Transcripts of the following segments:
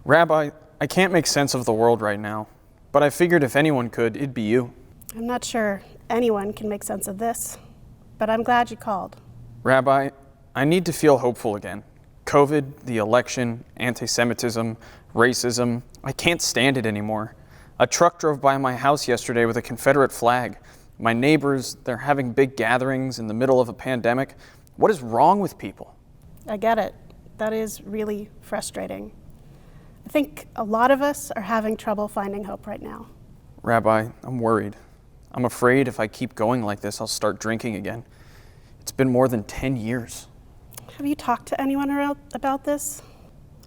Rabbi, I can't make sense of the world right now, but I figured if anyone could, it'd be you. I'm not sure anyone can make sense of this, but I'm glad you called. Rabbi, I need to feel hopeful again. COVID, the election, anti-Semitism, racism, I can't stand it anymore. A truck drove by my house yesterday with a Confederate flag. My neighbors, they're having big gatherings in the middle of a pandemic. What is wrong with people? I get it. That is really frustrating. I think a lot of us are having trouble finding hope right now. Rabbi, I'm worried. I'm afraid if I keep going like this, I'll start drinking again. It's been more than 10 years. Have you talked to anyone about this?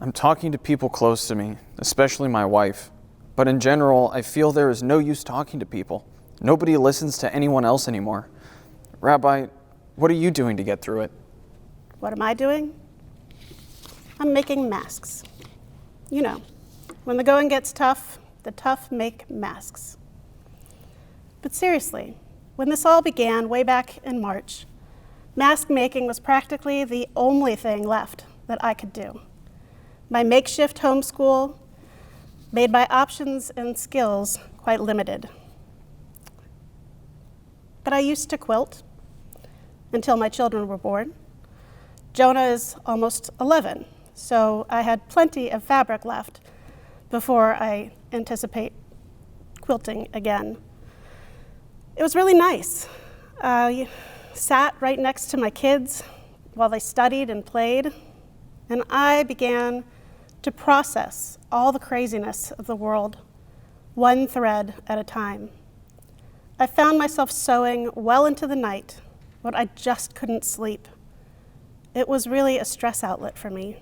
I'm talking to people close to me, especially my wife. But in general, I feel there is no use talking to people. Nobody listens to anyone else anymore. Rabbi, what are you doing to get through it? What am I doing? I'm making masks. You know, when the going gets tough, the tough make masks. But seriously, when this all began way back in March, mask making was practically the only thing left that I could do. My makeshift homeschool made my options and skills quite limited. But I used to quilt until my children were born. Jonah is almost 11, so I had plenty of fabric left before I anticipate quilting again. It was really nice. I sat right next to my kids while they studied and played, and I began to process all the craziness of the world, one thread at a time. I found myself sewing well into the night when I just couldn't sleep. It was really a stress outlet for me.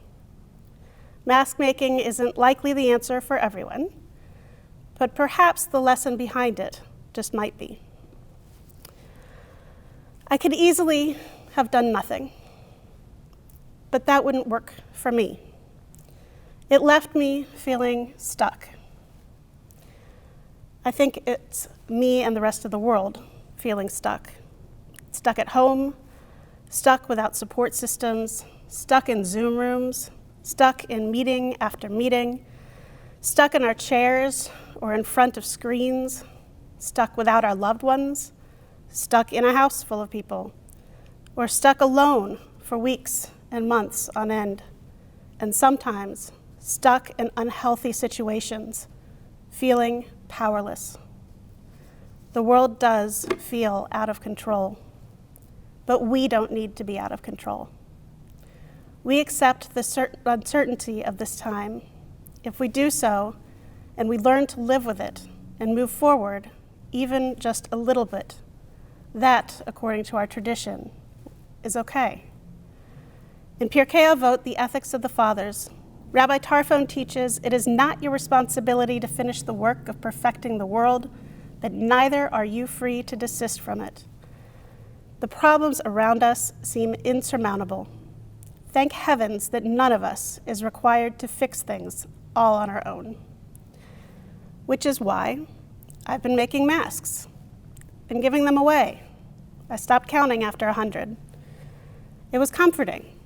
Mask making isn't likely the answer for everyone, but perhaps the lesson behind it just might be. I could easily have done nothing, but that wouldn't work for me. It left me feeling stuck. I think it's me and the rest of the world feeling stuck. Stuck at home, stuck without support systems, stuck in Zoom rooms, stuck in meeting after meeting, stuck in our chairs or in front of screens, stuck without our loved ones, stuck in a house full of people, or stuck alone for weeks and months on end, and sometimes stuck in unhealthy situations, feeling powerless. The world does feel out of control, but we don't need to be out of control. We accept the uncertainty of this time. If we do so, and we learn to live with it and move forward, even just a little bit, that, according to our tradition, is okay. In Pirkei Avot, the Ethics of the Fathers, Rabbi Tarfon teaches, it is not your responsibility to finish the work of perfecting the world, but neither are you free to desist from it. The problems around us seem insurmountable. Thank heavens that none of us is required to fix things all on our own. Which is why I've been making masks and giving them away. I stopped counting after 100. It was comforting.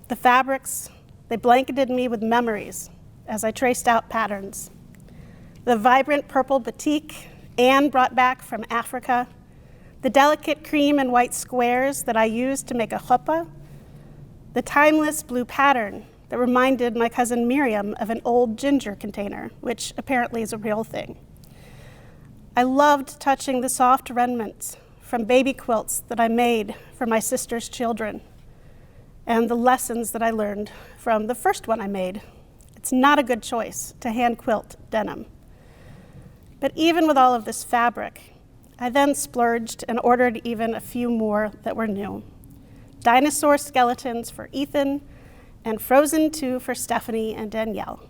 The fabrics, they blanketed me with memories as I traced out patterns. The vibrant purple batik Anne brought back from Africa, the delicate cream and white squares that I used to make a chuppah, the timeless blue pattern that reminded my cousin Miriam of an old ginger container, which apparently is a real thing. I loved touching the soft remnants from baby quilts that I made for my sister's children, and the lessons that I learned from the first one I made. It's not a good choice to hand quilt denim. But even with all of this fabric, I then splurged and ordered even a few more that were new. Dinosaur skeletons for Ethan, and Frozen 2 for Stephanie and Danielle.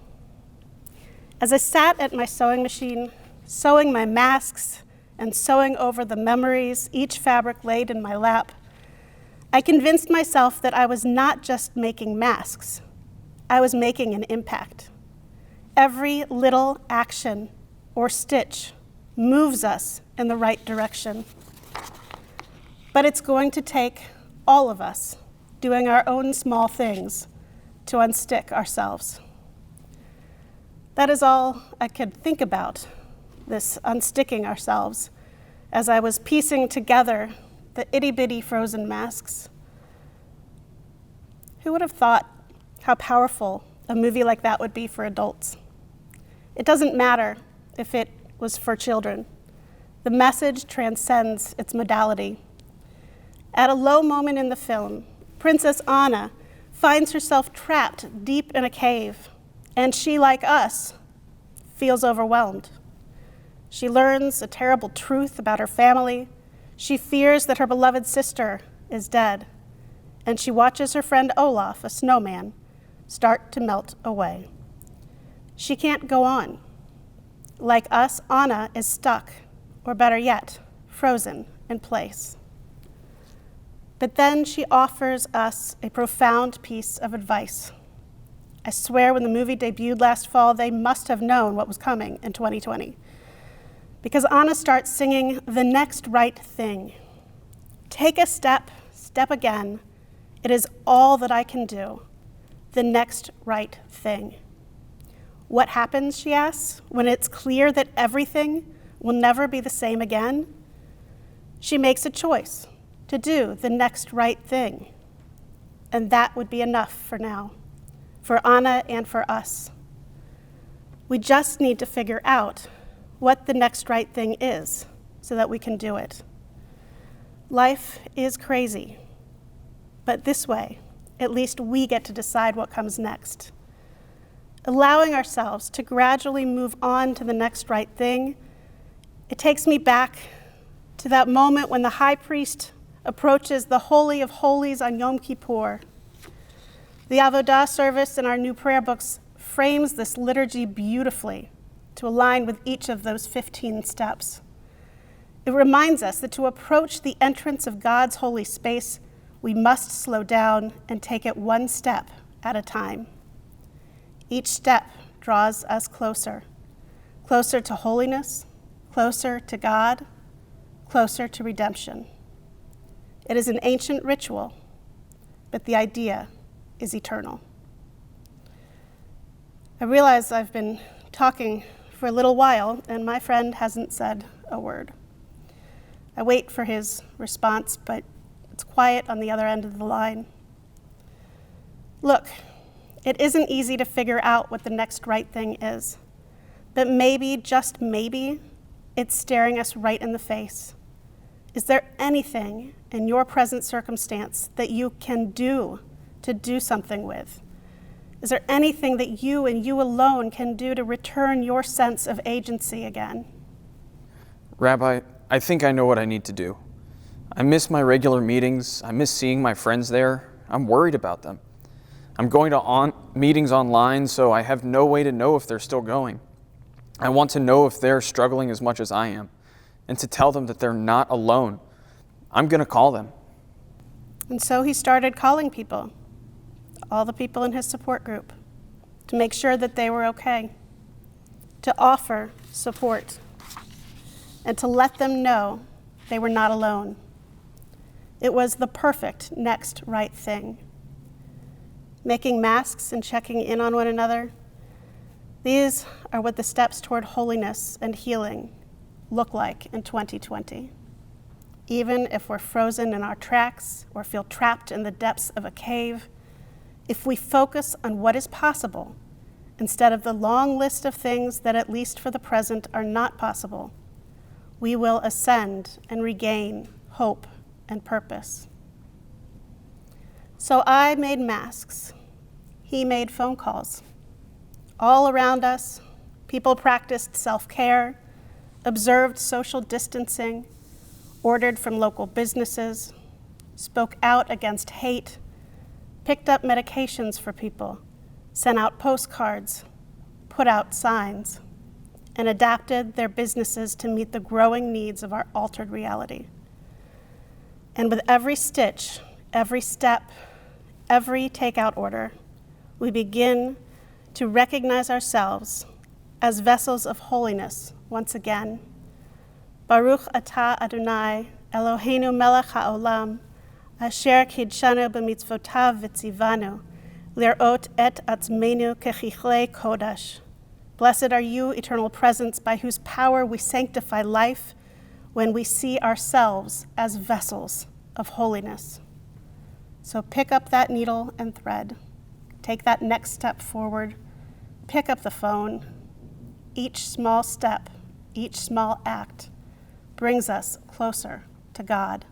As I sat at my sewing machine, sewing my masks and sewing over the memories each fabric laid in my lap, I convinced myself that I was not just making masks, I was making an impact. Every little action or stitch moves us in the right direction. But it's going to take all of us doing our own small things to unstick ourselves. That is all I could think about, this unsticking ourselves, as I was piecing together the itty-bitty frozen masks. Who would have thought how powerful a movie like that would be for adults? It doesn't matter if it was for children. The message transcends its modality. At a low moment in the film, Princess Anna finds herself trapped deep in a cave, and she, like us, feels overwhelmed. She learns a terrible truth about her family. She fears that her beloved sister is dead, and she watches her friend Olaf, a snowman, start to melt away. She can't go on. Like us, Anna is stuck, or better yet, frozen in place. But then she offers us a profound piece of advice. I swear when the movie debuted last fall, they must have known what was coming in 2020. Because Anna starts singing the next right thing. Take a step, step again. It is all that I can do. The next right thing. What happens, she asks, when it's clear that everything will never be the same again? She makes a choice to do the next right thing. And that would be enough for now, for Anna and for us. We just need to figure out what the next right thing is so that we can do it. Life is crazy, but this way, at least we get to decide what comes next. Allowing ourselves to gradually move on to the next right thing, it takes me back to that moment when the high priest approaches the Holy of Holies on Yom Kippur. The Avodah service in our new prayer books frames this liturgy beautifully to align with each of those 15 steps. It reminds us that to approach the entrance of God's holy space, we must slow down and take it one step at a time. Each step draws us closer, closer to holiness, closer to God, closer to redemption. It is an ancient ritual, but the idea is eternal. I realize I've been talking for a little while, and my friend hasn't said a word. I wait for his response, but it's quiet on the other end of the line. Look, it isn't easy to figure out what the next right thing is, but maybe, just maybe, it's staring us right in the face. Is there anything in your present circumstance that you can do to do something with? Is there anything that you and you alone can do to return your sense of agency again? Rabbi, I think I know what I need to do. I miss my regular meetings. I miss seeing my friends there. I'm worried about them. I'm going to meetings online, so I have no way to know if they're still going. I want to know if they're struggling as much as I am, and to tell them that they're not alone. I'm going to call them. And so he started calling people, all the people in his support group, to make sure that they were okay, to offer support, and to let them know they were not alone. It was the perfect next right thing. Making masks and checking in on one another, these are what the steps toward holiness and healing look like in 2020. Even if we're frozen in our tracks or feel trapped in the depths of a cave, if we focus on what is possible instead of the long list of things that, at least for the present, are not possible, we will ascend and regain hope and purpose. So I made masks. He made phone calls. All around us, people practiced self-care, observed social distancing, ordered from local businesses, spoke out against hate, picked up medications for people, sent out postcards, put out signs, and adapted their businesses to meet the growing needs of our altered reality. And with every stitch, every step, every takeout order, we begin to recognize ourselves as vessels of holiness once again. Baruch atah Adonai, Eloheinu melech haolam, asher kidshanu b'mitzvotav v'tzivanu, lir'ot et atzmenu kechichlei kodesh, Blessed are you, eternal presence, by whose power we sanctify life when we see ourselves as vessels of holiness. So pick up that needle and thread. Take that next step forward. Pick up the phone. Each small step, each small act brings us closer to God,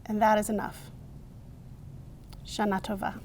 and that is enough. Shana Tova.